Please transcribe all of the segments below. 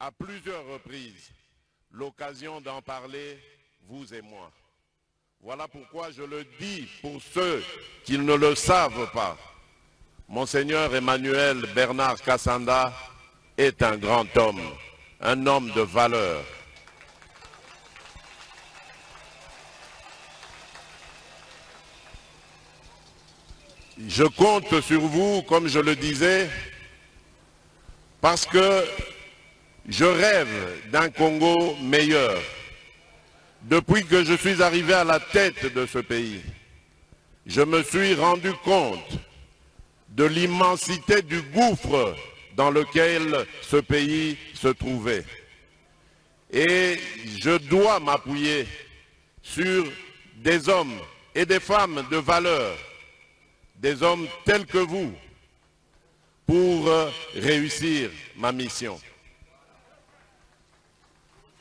à plusieurs reprises l'occasion d'en parler, vous et moi. Voilà pourquoi je le dis pour ceux qui ne le savent pas. Monseigneur Emmanuel Bernard Kassanda est un grand homme, un homme de valeur. Je compte sur vous, comme je le disais, parce que je rêve d'un Congo meilleur. Depuis que je suis arrivé à la tête de ce pays, je me suis rendu compte de l'immensité du gouffre dans lequel ce pays se trouvait. Et je dois m'appuyer sur des hommes et des femmes de valeur, des hommes tels que vous, pour réussir ma mission.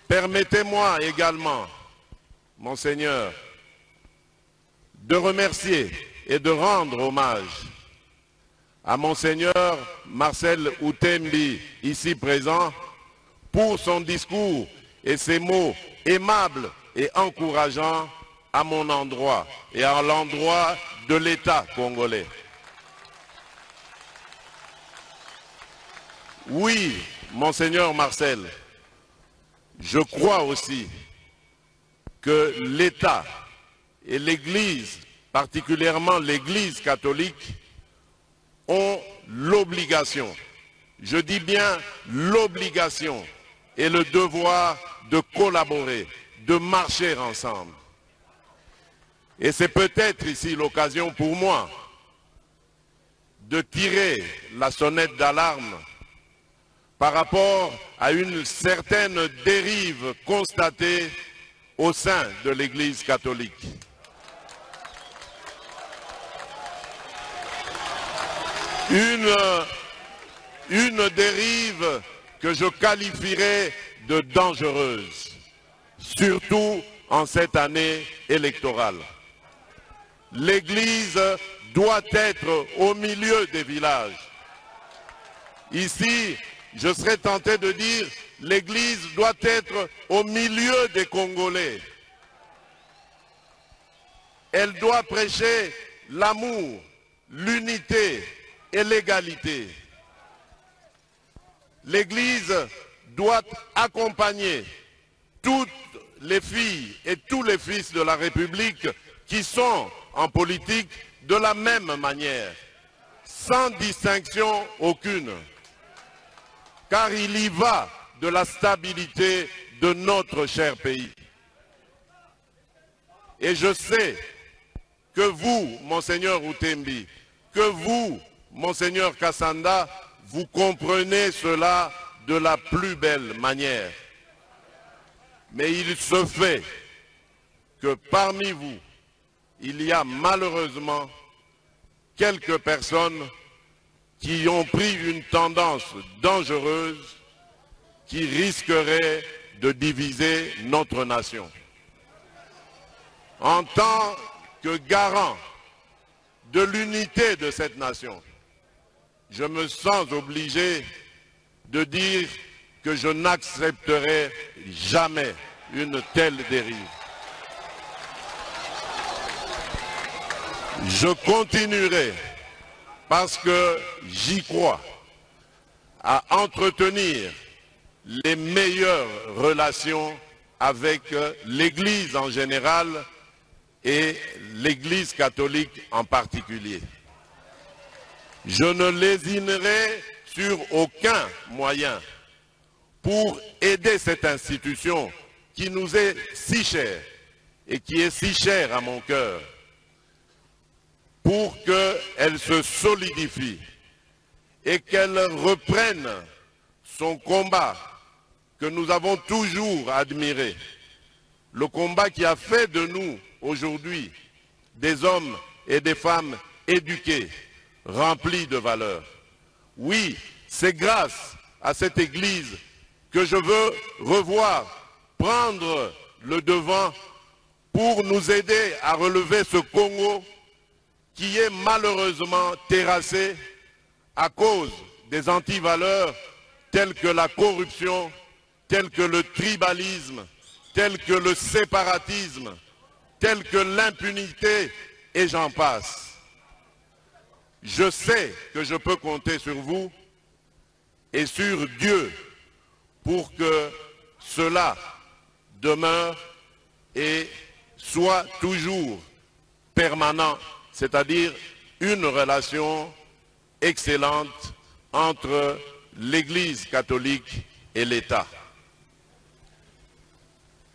Permettez-moi également, Monseigneur, de remercier et de rendre hommage à Monseigneur Marcel Outembi, ici présent, pour son discours et ses mots aimables et encourageants à mon endroit et à l'endroit de l'État congolais. Oui, Monseigneur Marcel, je crois aussi que l'État et l'Église, particulièrement l'Église catholique, ont l'obligation, je dis bien l'obligation et le devoir de collaborer, de marcher ensemble. Et c'est peut-être ici l'occasion pour moi de tirer la sonnette d'alarme par rapport à une certaine dérive constatée au sein de l'Église catholique. Une dérive que je qualifierais de dangereuse, surtout en cette année électorale. L'Église doit être au milieu des villages. Ici, je serais tenté de dire, l'Église doit être au milieu des Congolais. Elle doit prêcher l'amour, l'unité et l'égalité. L'Église doit accompagner toutes les filles et tous les fils de la République qui sont en politique de la même manière, sans distinction aucune. Car il y va de la stabilité de notre cher pays. Et je sais que vous, Monseigneur Outembi, que vous, Monseigneur Kassanda, vous comprenez cela de la plus belle manière. Mais il se fait que parmi vous, il y a malheureusement quelques personnes qui ont pris une tendance dangereuse qui risquerait de diviser notre nation. En tant que garant de l'unité de cette nation, je me sens obligé de dire que je n'accepterai jamais une telle dérive. Je continuerai, parce que j'y crois, à entretenir les meilleures relations avec l'Église en général et l'Église catholique en particulier. Je ne lésinerai sur aucun moyen pour aider cette institution qui nous est si chère et qui est si chère à mon cœur, pour qu'elle se solidifie et qu'elle reprenne son combat que nous avons toujours admiré. Le combat qui a fait de nous aujourd'hui des hommes et des femmes éduqués, remplis de valeurs. Oui, c'est grâce à cette Église que je veux revoir, prendre le devant pour nous aider à relever ce Congo qui est malheureusement terrassé à cause des antivaleurs telles que la corruption, tels que le tribalisme, tels que le séparatisme, tels que l'impunité, et j'en passe. Je sais que je peux compter sur vous et sur Dieu pour que cela demeure et soit toujours permanent, c'est-à-dire une relation excellente entre l'Église catholique et l'État.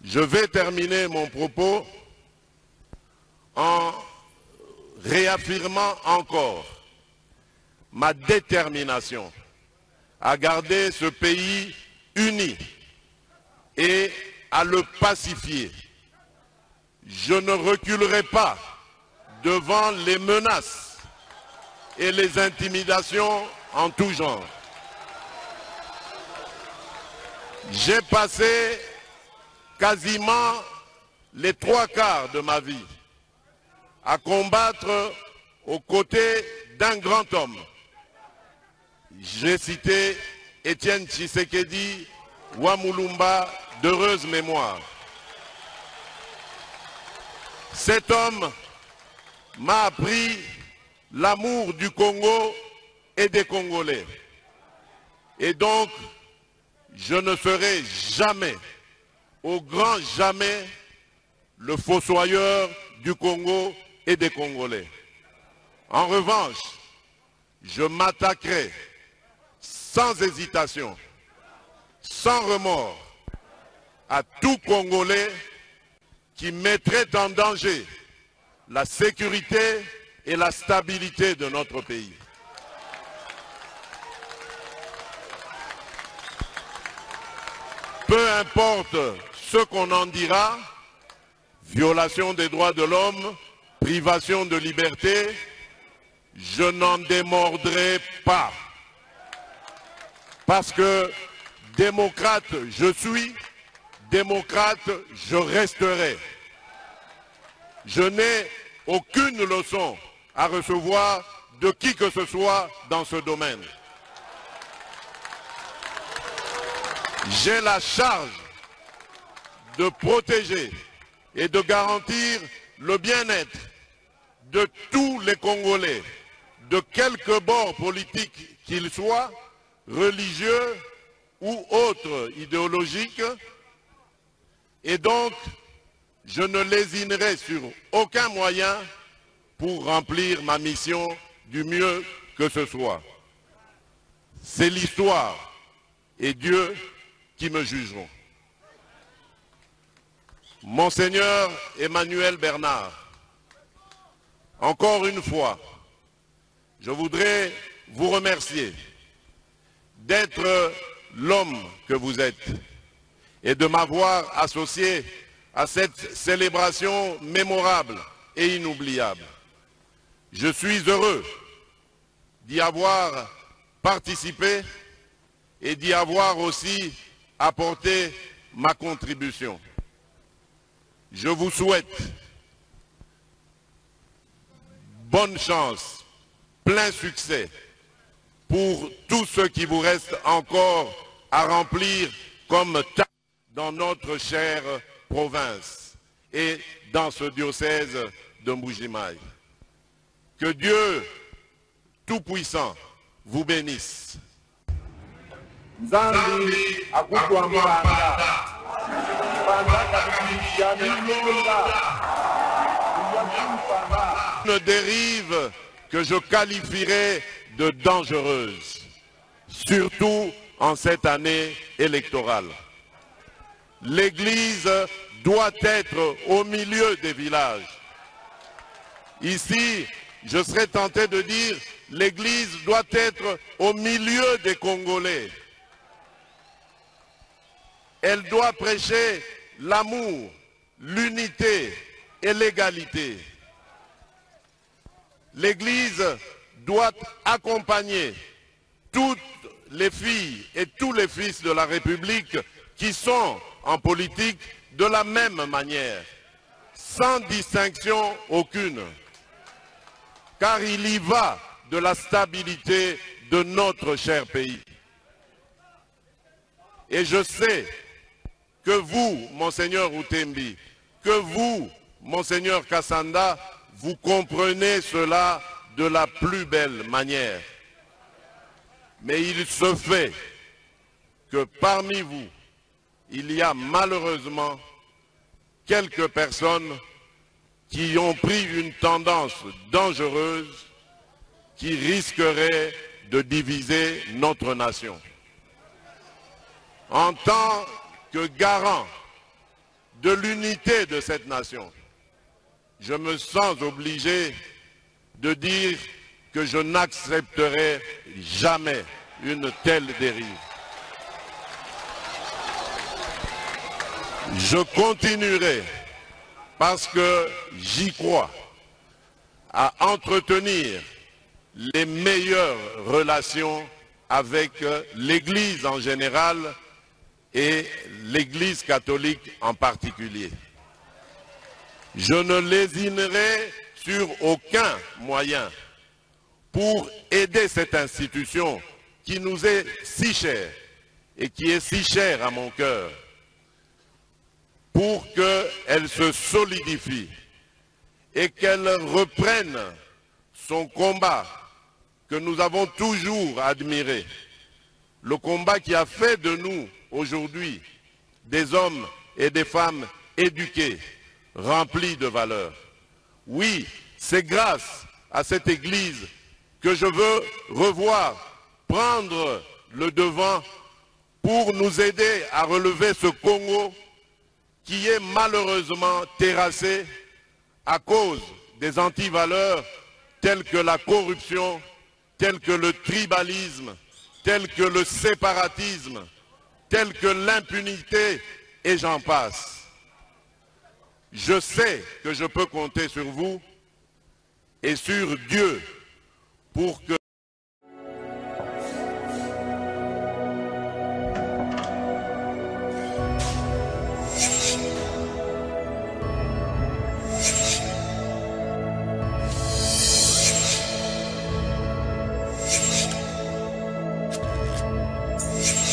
Je vais terminer mon propos en réaffirmant encore ma détermination à garder ce pays uni et à le pacifier. Je ne reculerai pas devant les menaces et les intimidations en tout genre. J'ai passé quasiment les 3/4 de ma vie à combattre aux côtés d'un grand homme. J'ai cité Étienne Tshisekedi Wamulumba, d'heureuse mémoire. Cet homme m'a appris l'amour du Congo et des Congolais. Et donc, je ne serai jamais, au grand jamais, le fossoyeur du Congo et des Congolais. En revanche, je m'attaquerai sans hésitation, sans remords, à tout Congolais qui mettrait en danger la sécurité et la stabilité de notre pays. Peu importe ce qu'on en dira, violation des droits de l'homme, privation de liberté, je n'en démordrai pas. Parce que démocrate je suis, démocrate je resterai. Je n'ai aucune leçon à recevoir de qui que ce soit dans ce domaine. J'ai la charge de protéger et de garantir le bien-être de tous les Congolais, de quelque bord politique qu'ils soient, religieux ou autres idéologiques, et donc je ne lésinerai sur aucun moyen pour remplir ma mission du mieux que ce soit. C'est l'histoire et Dieu qui me jugeront. Monseigneur Emmanuel Bernard, encore une fois, je voudrais vous remercier d'être l'homme que vous êtes et de m'avoir associé à cette célébration mémorable et inoubliable. Je suis heureux d'y avoir participé et d'y avoir aussi apporté ma contribution. Je vous souhaite bonne chance, plein succès pour tout ce qui vous reste encore à remplir comme tâche dans notre chère province et dans ce diocèse de Mbuji-Mayi. Que Dieu Tout-Puissant vous bénisse. Une dérive que je qualifierais de dangereuse, surtout en cette année électorale. L'Église doit être au milieu des villages. Ici, je serais tenté de dire, l'Église doit être au milieu des Congolais. Elle doit prêcher l'amour, l'unité et l'égalité. L'Église doit accompagner toutes les filles et tous les fils de la République qui sont en politique de la même manière, sans distinction aucune. Car il y va de la stabilité de notre cher pays. Et je sais que vous, Monseigneur Outembi, que vous, Monseigneur Kassanda, vous comprenez cela de la plus belle manière. Mais il se fait que parmi vous, il y a malheureusement quelques personnes qui ont pris une tendance dangereuse qui risquerait de diviser notre nation. En tant que garant de l'unité de cette nation, je me sens obligé de dire que je n'accepterai jamais une telle dérive. Je continuerai, parce que j'y crois, à entretenir les meilleures relations avec l'Église en général et l'Église catholique en particulier. Je ne lésinerai sur aucun moyen pour aider cette institution qui nous est si chère et qui est si chère à mon cœur, pour qu'elle se solidifie et qu'elle reprenne son combat que nous avons toujours admiré, le combat qui a fait de nous aujourd'hui des hommes et des femmes éduqués, remplis de valeurs. Oui, c'est grâce à cette Église que je veux revoir, prendre le devant pour nous aider à relever ce Congo qui est malheureusement terrassé à cause des antivaleurs telles que la corruption, telles que le tribalisme, telles que le séparatisme, telles que l'impunité, et j'en passe. Je sais que je peux compter sur vous et sur Dieu pour que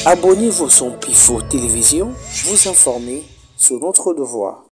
Abonnez-vous sur Pifo Télévision, vous informer sur notre devoir.